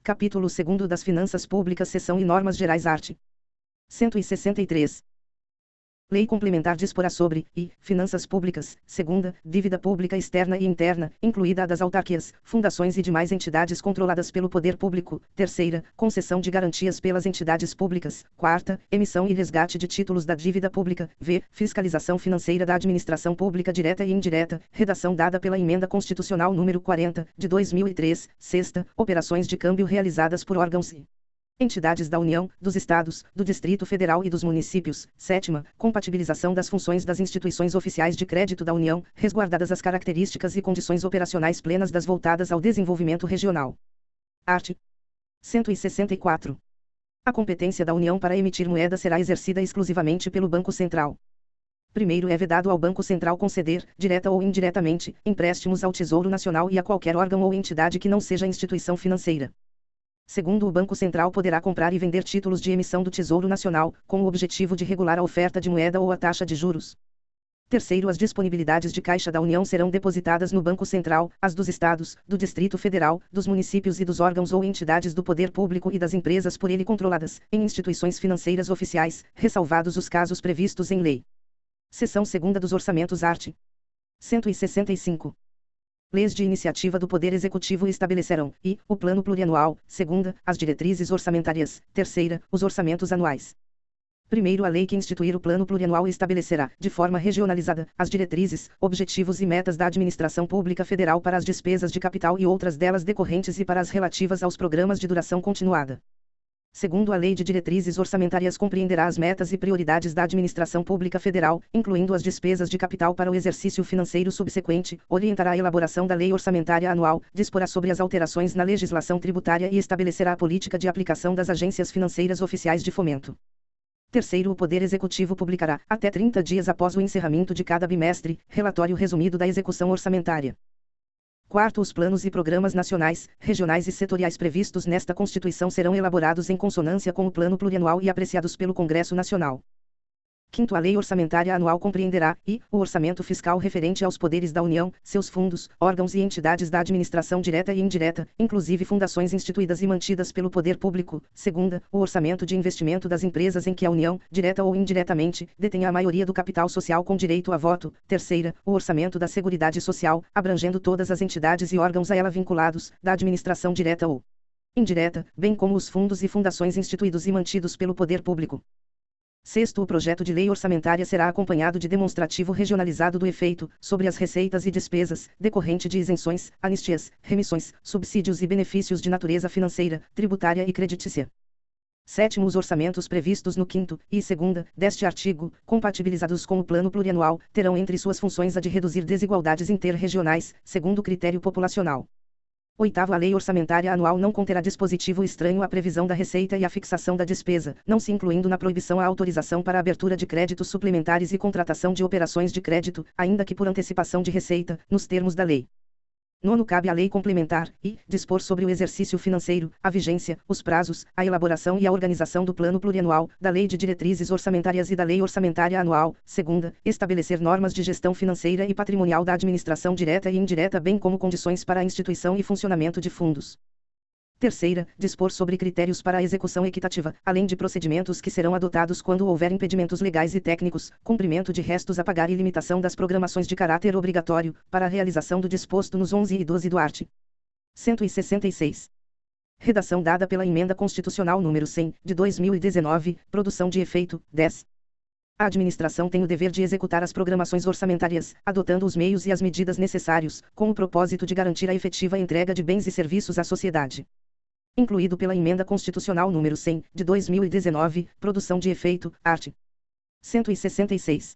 Capítulo 2 das Finanças Públicas, Seção e Normas Gerais, art. 163. Lei complementar disporá sobre, e, finanças públicas, segunda, dívida pública externa e interna, incluída a das autarquias, fundações e demais entidades controladas pelo poder público, terceira, concessão de garantias pelas entidades públicas, quarta, emissão e resgate de títulos da dívida pública, v, fiscalização financeira da administração pública direta e indireta, redação dada pela Emenda Constitucional número 40, de 2003, sexta, operações de câmbio realizadas por órgãos e entidades da União, dos Estados, do Distrito Federal e dos municípios. Sétima, compatibilização das funções das instituições oficiais de crédito da União, resguardadas as características e condições operacionais plenas das voltadas ao desenvolvimento regional. Art. 164. A competência da União para emitir moeda será exercida exclusivamente pelo Banco Central. Primeiro, é vedado ao Banco Central conceder, direta ou indiretamente, empréstimos ao Tesouro Nacional e a qualquer órgão ou entidade que não seja instituição financeira. Segundo, o Banco Central poderá comprar e vender títulos de emissão do Tesouro Nacional, com o objetivo de regular a oferta de moeda ou a taxa de juros. Terceiro, as disponibilidades de caixa da União serão depositadas no Banco Central, as dos Estados, do Distrito Federal, dos municípios e dos órgãos ou entidades do poder público e das empresas por ele controladas, em instituições financeiras oficiais, ressalvados os casos previstos em lei. Seção 2ª dos Orçamentos, art. 165. Leis de iniciativa do Poder Executivo estabelecerão, e, o Plano Plurianual, segunda, as diretrizes orçamentárias, terceira, os orçamentos anuais. Primeiro, a lei que instituir o Plano Plurianual estabelecerá, de forma regionalizada, as diretrizes, objetivos e metas da administração pública federal para as despesas de capital e outras delas decorrentes e para as relativas aos programas de duração continuada. Segundo, a Lei de Diretrizes Orçamentárias compreenderá as metas e prioridades da administração pública federal, incluindo as despesas de capital para o exercício financeiro subsequente, orientará a elaboração da Lei Orçamentária Anual, disporá sobre as alterações na legislação tributária e estabelecerá a política de aplicação das agências financeiras oficiais de fomento. Terceiro, o Poder Executivo publicará, até 30 dias após o encerramento de cada bimestre, relatório resumido da execução orçamentária. Quarto, os planos e programas nacionais, regionais e setoriais previstos nesta Constituição serão elaborados em consonância com o Plano Plurianual e apreciados pelo Congresso Nacional. Quinto, a Lei Orçamentária Anual compreenderá, e, o orçamento fiscal referente aos poderes da União, seus fundos, órgãos e entidades da administração direta e indireta, inclusive fundações instituídas e mantidas pelo poder público. Segunda, o orçamento de investimento das empresas em que a União, direta ou indiretamente, detenha a maioria do capital social com direito a voto. Terceira, o orçamento da Seguridade Social, abrangendo todas as entidades e órgãos a ela vinculados, da administração direta ou indireta, bem como os fundos e fundações instituídos e mantidos pelo poder público. Sexto, o projeto de lei orçamentária será acompanhado de demonstrativo regionalizado do efeito, sobre as receitas e despesas, decorrente de isenções, anistias, remissões, subsídios e benefícios de natureza financeira, tributária e creditícia. Sétimo, os orçamentos previstos no 5º e 2ª deste artigo, compatibilizados com o Plano Plurianual, terão entre suas funções a de reduzir desigualdades interregionais, segundo critério populacional. Oitavo, a Lei Orçamentária Anual não conterá dispositivo estranho à previsão da receita e à fixação da despesa, não se incluindo na proibição a autorização para a abertura de créditos suplementares e contratação de operações de crédito, ainda que por antecipação de receita, nos termos da lei. Nono, cabe à lei complementar, e, dispor sobre o exercício financeiro, a vigência, os prazos, a elaboração e a organização do Plano Plurianual, da Lei de Diretrizes Orçamentárias e da Lei Orçamentária Anual. Segunda, estabelecer normas de gestão financeira e patrimonial da administração direta e indireta bem como condições para a instituição e funcionamento de fundos. Terceira, dispor sobre critérios para a execução equitativa, além de procedimentos que serão adotados quando houver impedimentos legais e técnicos, cumprimento de restos a pagar e limitação das programações de caráter obrigatório, para a realização do disposto nos 11 e 12 do art. 166. Redação dada pela Emenda Constitucional número 100, de 2019, produção de efeito, 10. A administração tem o dever de executar as programações orçamentárias, adotando os meios e as medidas necessários, com o propósito de garantir a efetiva entrega de bens e serviços à sociedade. Incluído pela Emenda Constitucional número 100, de 2019, produção de efeito, art. 166.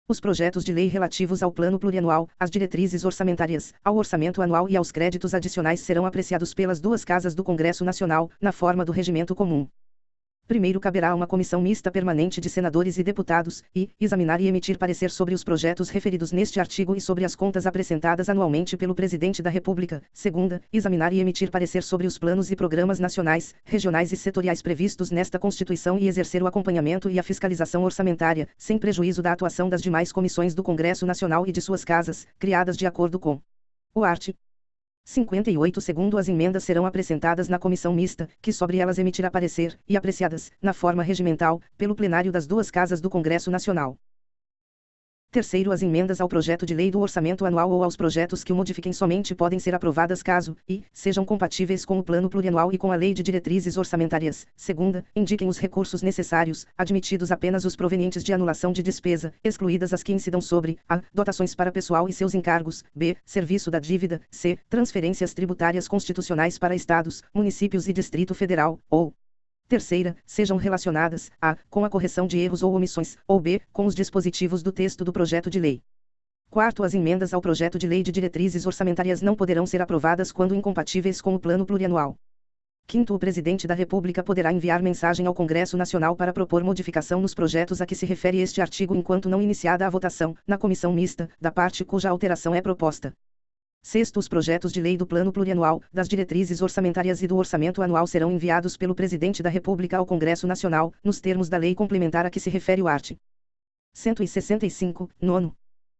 Os projetos de lei relativos ao Plano Plurianual, às diretrizes orçamentárias, ao orçamento anual e aos créditos adicionais serão apreciados pelas duas casas do Congresso Nacional, na forma do regimento comum. Primeiro, caberá a uma comissão mista permanente de senadores e deputados, e, examinar e emitir parecer sobre os projetos referidos neste artigo e sobre as contas apresentadas anualmente pelo Presidente da República. Segunda, examinar e emitir parecer sobre os planos e programas nacionais, regionais e setoriais previstos nesta Constituição e exercer o acompanhamento e a fiscalização orçamentária, sem prejuízo da atuação das demais comissões do Congresso Nacional e de suas casas, criadas de acordo com o art. 58. Segundo as emendas serão apresentadas na comissão mista, que sobre elas emitirá parecer, e apreciadas, na forma regimental, pelo plenário das duas casas do Congresso Nacional. Terceiro, as emendas ao projeto de lei do orçamento anual ou aos projetos que o modifiquem somente podem ser aprovadas caso, e, sejam compatíveis com o plano plurianual e com a lei de diretrizes orçamentárias. Segunda, indiquem os recursos necessários, admitidos apenas os provenientes de anulação de despesa, excluídas as que incidam sobre a. Dotações para pessoal e seus encargos, b. Serviço da dívida, c. Transferências tributárias constitucionais para estados, municípios e Distrito Federal, ou terceira, sejam relacionadas, a. com a correção de erros ou omissões, ou b. com os dispositivos do texto do projeto de lei. Quarto, as emendas ao projeto de lei de diretrizes orçamentárias não poderão ser aprovadas quando incompatíveis com o plano plurianual. Quinto, o Presidente da República poderá enviar mensagem ao Congresso Nacional para propor modificação nos projetos a que se refere este artigo enquanto não iniciada a votação, na comissão mista, da parte cuja alteração é proposta. Sexto, os projetos de lei do Plano Plurianual, das diretrizes orçamentárias e do orçamento anual serão enviados pelo Presidente da República ao Congresso Nacional, nos termos da lei complementar a que se refere o art. 165, nono.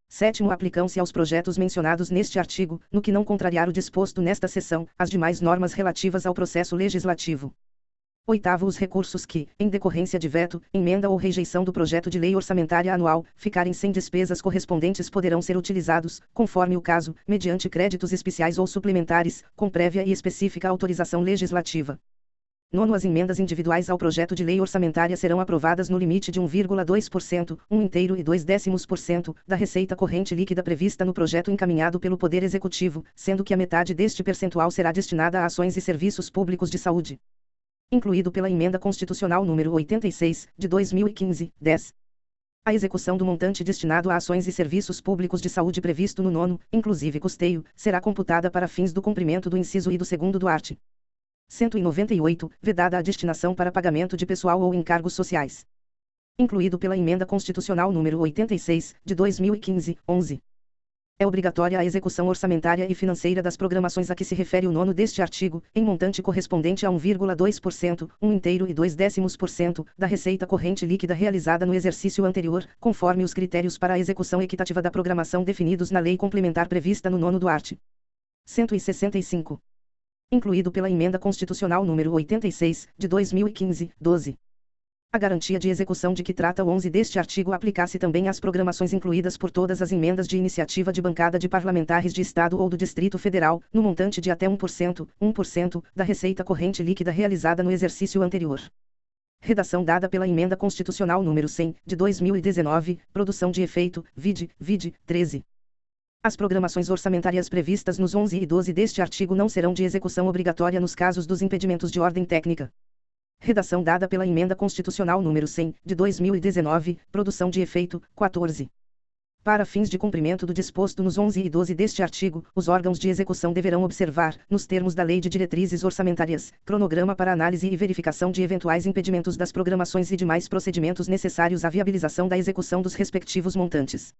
Sétimo, aplicam-se aos projetos mencionados neste artigo, no que não contrariar o disposto nesta seção, as demais normas relativas ao processo legislativo. Oitavo, os recursos que, em decorrência de veto, emenda ou rejeição do projeto de lei orçamentária anual, ficarem sem despesas correspondentes poderão ser utilizados, conforme o caso, mediante créditos especiais ou suplementares, com prévia e específica autorização legislativa. Nono, as emendas individuais ao projeto de lei orçamentária serão aprovadas no limite de 1,2%, 1,2% da receita corrente líquida prevista no projeto encaminhado pelo Poder Executivo, sendo que a metade deste percentual será destinada a ações e serviços públicos de saúde. Incluído pela Emenda Constitucional número 86, de 2015, 10. A execução do montante destinado a ações e serviços públicos de saúde previsto no nono, inclusive custeio, será computada para fins do cumprimento do inciso I do segundo do art. 198, vedada a destinação para pagamento de pessoal ou encargos sociais. Incluído pela Emenda Constitucional número 86, de 2015, 11. É obrigatória a execução orçamentária e financeira das programações a que se refere o nono deste artigo, em montante correspondente a 1,2%, 1,2% da receita corrente líquida realizada no exercício anterior, conforme os critérios para a execução equitativa da programação definidos na lei complementar prevista no nono do art. 165. Incluído pela Emenda Constitucional número 86, de 2015, 12. A garantia de execução de que trata o 11 deste artigo aplica-se também às programações incluídas por todas as emendas de iniciativa de bancada de parlamentares de Estado ou do Distrito Federal, no montante de até 1% da receita corrente líquida realizada no exercício anterior. Redação dada pela Emenda Constitucional número 100, de 2019, produção de efeito, vide, 13. As programações orçamentárias previstas nos 11 e 12 deste artigo não serão de execução obrigatória nos casos dos impedimentos de ordem técnica. Redação dada pela Emenda Constitucional número 100, de 2019, produção de efeito, 14. Para fins de cumprimento do disposto nos 11 e 12 deste artigo, os órgãos de execução deverão observar, nos termos da Lei de Diretrizes Orçamentárias, cronograma para análise e verificação de eventuais impedimentos das programações e demais procedimentos necessários à viabilização da execução dos respectivos montantes.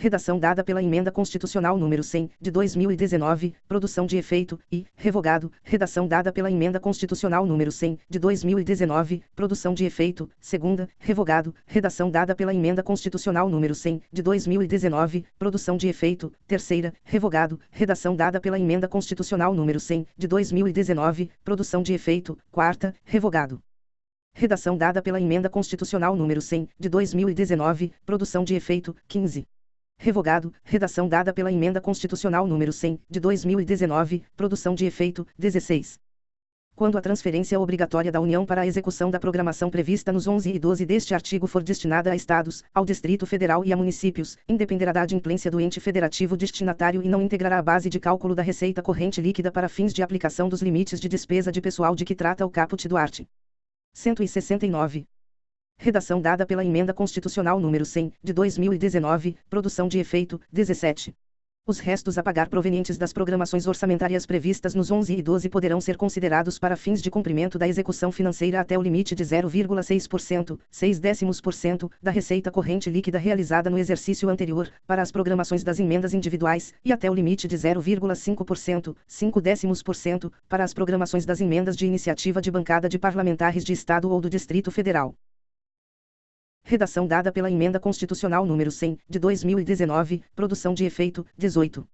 Redação dada pela Emenda Constitucional número 100, de 2019, produção de efeito, e, revogado, redação dada pela Emenda Constitucional número 100, de 2019, produção de efeito, segunda, revogado, redação dada pela Emenda Constitucional número 100, de 2019, produção de efeito, terceira, revogado, redação dada pela Emenda Constitucional número 100, de 2019, produção de efeito, quarta, revogado. Redação dada pela Emenda Constitucional número 100, de 2019, produção de efeito, 15. Revogado, redação dada pela Emenda Constitucional número 100, de 2019, produção de efeito, 16. Quando a transferência obrigatória da União para a execução da programação prevista nos 11 e 12 deste artigo for destinada a estados, ao Distrito Federal e a municípios, independerá da adimplência do ente federativo destinatário e não integrará a base de cálculo da receita corrente líquida para fins de aplicação dos limites de despesa de pessoal de que trata o caput do art. 169. Redação dada pela Emenda Constitucional número 100, de 2019, produção de efeito, 17. Os restos a pagar provenientes das programações orçamentárias previstas nos 11 e 12 poderão ser considerados para fins de cumprimento da execução financeira até o limite de 0,6%, 0,6% da receita corrente líquida realizada no exercício anterior, para as programações das emendas individuais, e até o limite de 0,5%, 0,5% para as programações das emendas de iniciativa de bancada de parlamentares de Estado ou do Distrito Federal. Redação dada pela Emenda Constitucional número 100, de 2019, produção de efeito, 18.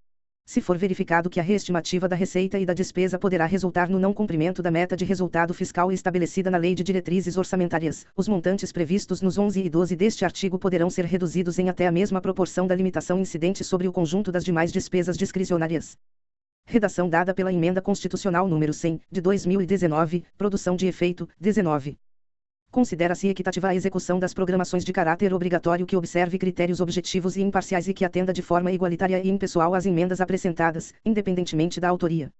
Se for verificado que a reestimativa da receita e da despesa poderá resultar no não cumprimento da meta de resultado fiscal estabelecida na Lei de Diretrizes Orçamentárias, os montantes previstos nos 11 e 12 deste artigo poderão ser reduzidos em até a mesma proporção da limitação incidente sobre o conjunto das demais despesas discricionárias. Redação dada pela Emenda Constitucional número 100, de 2019, produção de efeito, 19. Considera-se equitativa a execução das programações de caráter obrigatório que observe critérios objetivos e imparciais e que atenda de forma igualitária e impessoal às emendas apresentadas, independentemente da autoria.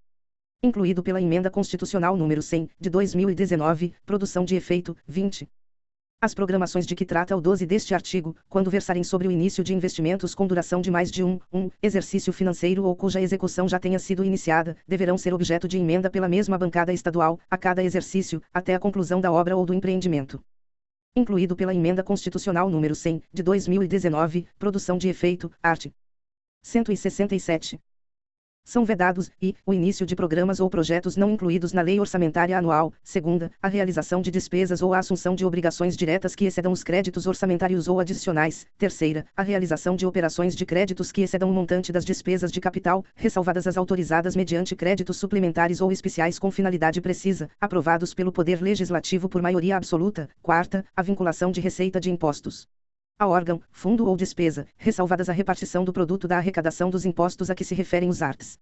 Incluído pela Emenda Constitucional número 100, de 2019, produção de efeito, 20. As programações de que trata o 12 deste artigo, quando versarem sobre o início de investimentos com duração de mais de um exercício financeiro ou cuja execução já tenha sido iniciada, deverão ser objeto de emenda pela mesma bancada estadual, a cada exercício, até a conclusão da obra ou do empreendimento. Incluído pela Emenda Constitucional número 100, de 2019, produção de efeito, art. 167. São vedados, o início de programas ou projetos não incluídos na Lei Orçamentária Anual, segunda, a realização de despesas ou a assunção de obrigações diretas que excedam os créditos orçamentários ou adicionais, terceira, a realização de operações de créditos que excedam o montante das despesas de capital, ressalvadas as autorizadas mediante créditos suplementares ou especiais com finalidade precisa, aprovados pelo Poder Legislativo por maioria absoluta, quarta, a vinculação de receita de impostos a órgão, fundo ou despesa, ressalvadas a repartição do produto da arrecadação dos impostos a que se referem os arts.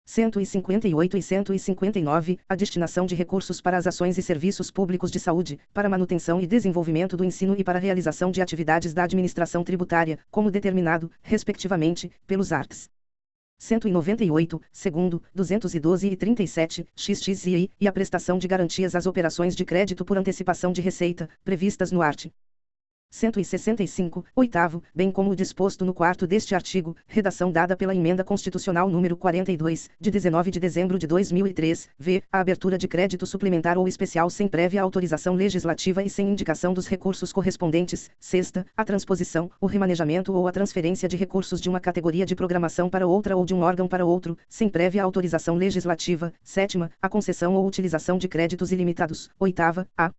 158 e 159, a destinação de recursos para as ações e serviços públicos de saúde, para manutenção e desenvolvimento do ensino e para a realização de atividades da administração tributária, como determinado, respectivamente, pelos arts. 198, segundo, 212 e 37, XXI, e a prestação de garantias às operações de crédito por antecipação de receita, previstas no art. 165, oitavo, bem como o disposto no 4º deste artigo, redação dada pela Emenda Constitucional número 42, de 19 de dezembro de 2003, v. a abertura de crédito suplementar ou especial sem prévia autorização legislativa e sem indicação dos recursos correspondentes, sexta, a transposição, o remanejamento ou a transferência de recursos de uma categoria de programação para outra ou de um órgão para outro, sem prévia autorização legislativa, sétima, a concessão ou utilização de créditos ilimitados, oitava, a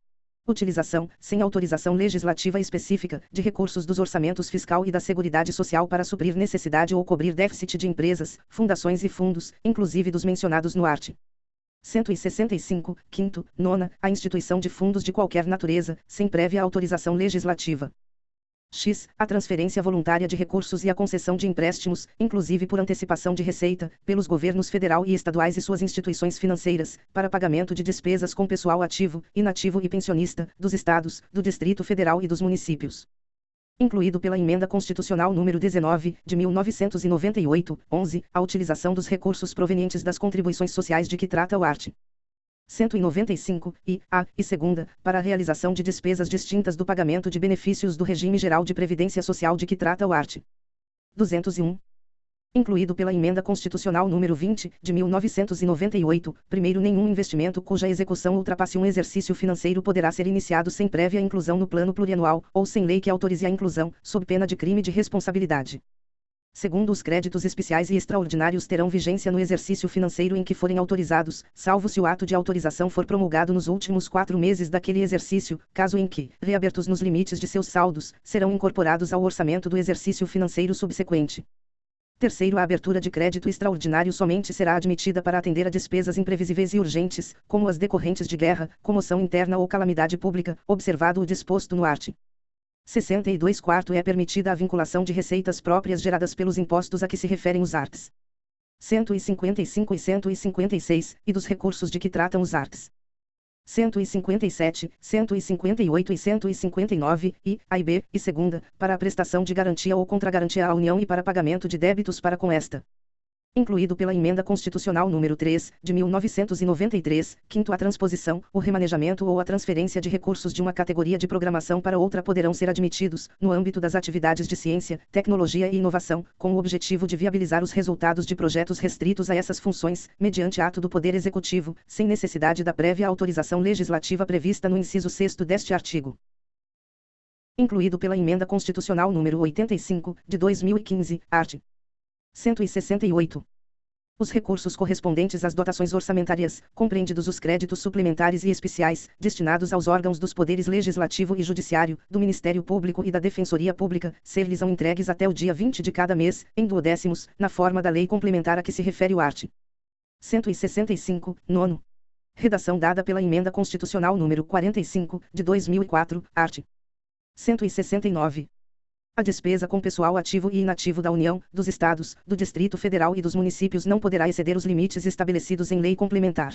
utilização, sem autorização legislativa específica, de recursos dos orçamentos fiscal e da Seguridade Social para suprir necessidade ou cobrir déficit de empresas, fundações e fundos, inclusive dos mencionados no art. 165, quinto, nona, a instituição de fundos de qualquer natureza, sem prévia autorização legislativa. X. A transferência voluntária de recursos e a concessão de empréstimos, inclusive por antecipação de receita, pelos governos federal e estaduais e suas instituições financeiras, para pagamento de despesas com pessoal ativo, inativo e pensionista, dos estados, do Distrito Federal e dos municípios. Incluído pela Emenda Constitucional número 19, de 1998, 11, a utilização dos recursos provenientes das contribuições sociais de que trata o art. 195, e segunda, para a realização de despesas distintas do pagamento de benefícios do regime geral de previdência social de que trata o art. 201. Incluído pela Emenda Constitucional número 20, de 1998, primeiro, nenhum investimento cuja execução ultrapasse um exercício financeiro poderá ser iniciado sem prévia inclusão no plano plurianual, ou sem lei que autorize a inclusão, sob pena de crime de responsabilidade. Segundo, os créditos especiais e extraordinários terão vigência no exercício financeiro em que forem autorizados, salvo se o ato de autorização for promulgado nos últimos 4 meses daquele exercício, caso em que, reabertos nos limites de seus saldos, serão incorporados ao orçamento do exercício financeiro subsequente. Terceiro, a abertura de crédito extraordinário somente será admitida para atender a despesas imprevisíveis e urgentes, como as decorrentes de guerra, comoção interna ou calamidade pública, observado o disposto no art. 62 quarto é permitida a vinculação de receitas próprias geradas pelos impostos a que se referem os arts. 155 e 156, e dos recursos de que tratam os arts. 157, 158 e 159, A e B, e segunda, para a prestação de garantia ou contragarantia à União e para pagamento de débitos para com esta. Incluído pela Emenda Constitucional número 3, de 1993, quinto, a transposição, o remanejamento ou a transferência de recursos de uma categoria de programação para outra poderão ser admitidos, no âmbito das atividades de ciência, tecnologia e inovação, com o objetivo de viabilizar os resultados de projetos restritos a essas funções, mediante ato do Poder Executivo, sem necessidade da prévia autorização legislativa prevista no inciso 6º deste artigo. Incluído pela Emenda Constitucional número 85, de 2015, art. 168. Os recursos correspondentes às dotações orçamentárias, compreendidos os créditos suplementares e especiais, destinados aos órgãos dos poderes legislativo e judiciário, do Ministério Público e da Defensoria Pública, ser-lhes-ão entregues até o dia 20 de cada mês, em duodécimos, na forma da lei complementar a que se refere o art. 165, nono. Redação dada pela Emenda Constitucional número 45, de 2004, art. 169. A despesa com pessoal ativo e inativo da União, dos Estados, do Distrito Federal e dos municípios não poderá exceder os limites estabelecidos em lei complementar.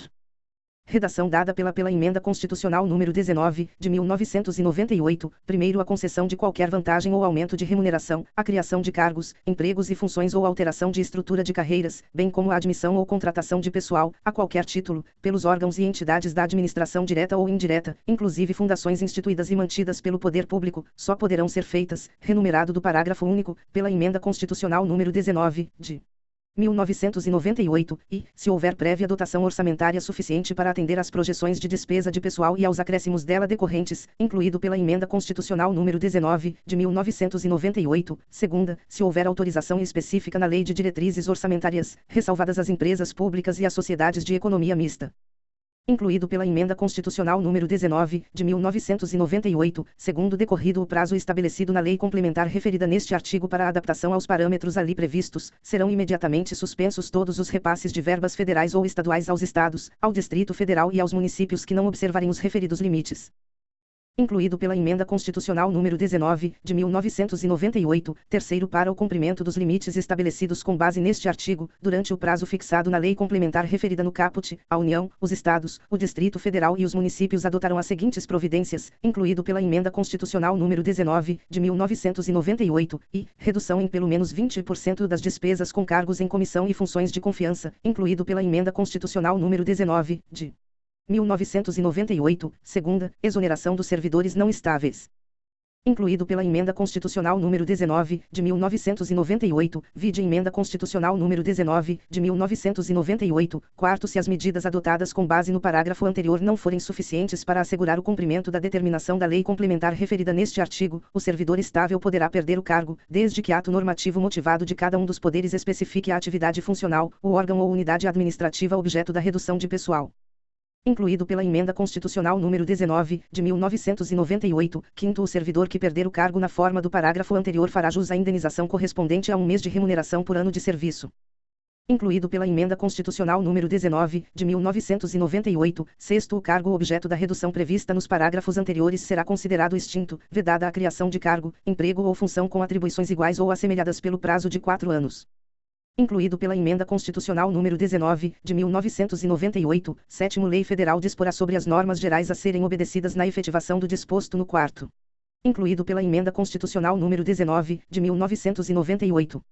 Redação dada pela Emenda Constitucional número 19, de 1998, primeiro a concessão de qualquer vantagem ou aumento de remuneração, a criação de cargos, empregos e funções ou alteração de estrutura de carreiras, bem como a admissão ou contratação de pessoal, a qualquer título, pelos órgãos e entidades da administração direta ou indireta, inclusive fundações instituídas e mantidas pelo poder público, só poderão ser feitas, renumerado do parágrafo único, pela Emenda Constitucional número 19, de 1998, e, se houver prévia dotação orçamentária suficiente para atender às projeções de despesa de pessoal e aos acréscimos dela decorrentes, incluído pela Emenda Constitucional número 19, de 1998, segunda, se houver autorização específica na Lei de Diretrizes Orçamentárias, ressalvadas as empresas públicas e as sociedades de economia mista. Incluído pela Emenda Constitucional número 19, de 1998, segundo decorrido o prazo estabelecido na lei complementar referida neste artigo para a adaptação aos parâmetros ali previstos, serão imediatamente suspensos todos os repasses de verbas federais ou estaduais aos estados, ao Distrito Federal e aos municípios que não observarem os referidos limites. Incluído pela Emenda Constitucional número 19, de 1998, terceiro para o cumprimento dos limites estabelecidos com base neste artigo, durante o prazo fixado na lei complementar referida no caput, a União, os Estados, o Distrito Federal e os municípios adotarão as seguintes providências, incluído pela Emenda Constitucional número 19, de 1998, e, redução em pelo menos 20% das despesas com cargos em comissão e funções de confiança, incluído pela Emenda Constitucional número 19, de 1998, segunda, exoneração dos servidores não estáveis. Incluído pela Emenda Constitucional número 19, de 1998, vide Emenda Constitucional número 19, de 1998, quarto, se as medidas adotadas com base no parágrafo anterior não forem suficientes para assegurar o cumprimento da determinação da lei complementar referida neste artigo, o servidor estável poderá perder o cargo, desde que ato normativo motivado de cada um dos poderes especifique a atividade funcional, o órgão ou unidade administrativa objeto da redução de pessoal. Incluído pela Emenda Constitucional número 19, de 1998, quinto, o servidor que perder o cargo na forma do parágrafo anterior fará jus à indenização correspondente a um mês de remuneração por ano de serviço. Incluído pela Emenda Constitucional número 19, de 1998, sexto, o cargo objeto da redução prevista nos parágrafos anteriores será considerado extinto, vedada a criação de cargo, emprego ou função com atribuições iguais ou assemelhadas pelo prazo de 4 anos. Incluído pela Emenda Constitucional número 19, de 1998, sétimo, lei federal disporá sobre as normas gerais a serem obedecidas na efetivação do disposto no quarto. Incluído pela Emenda Constitucional número 19, de 1998.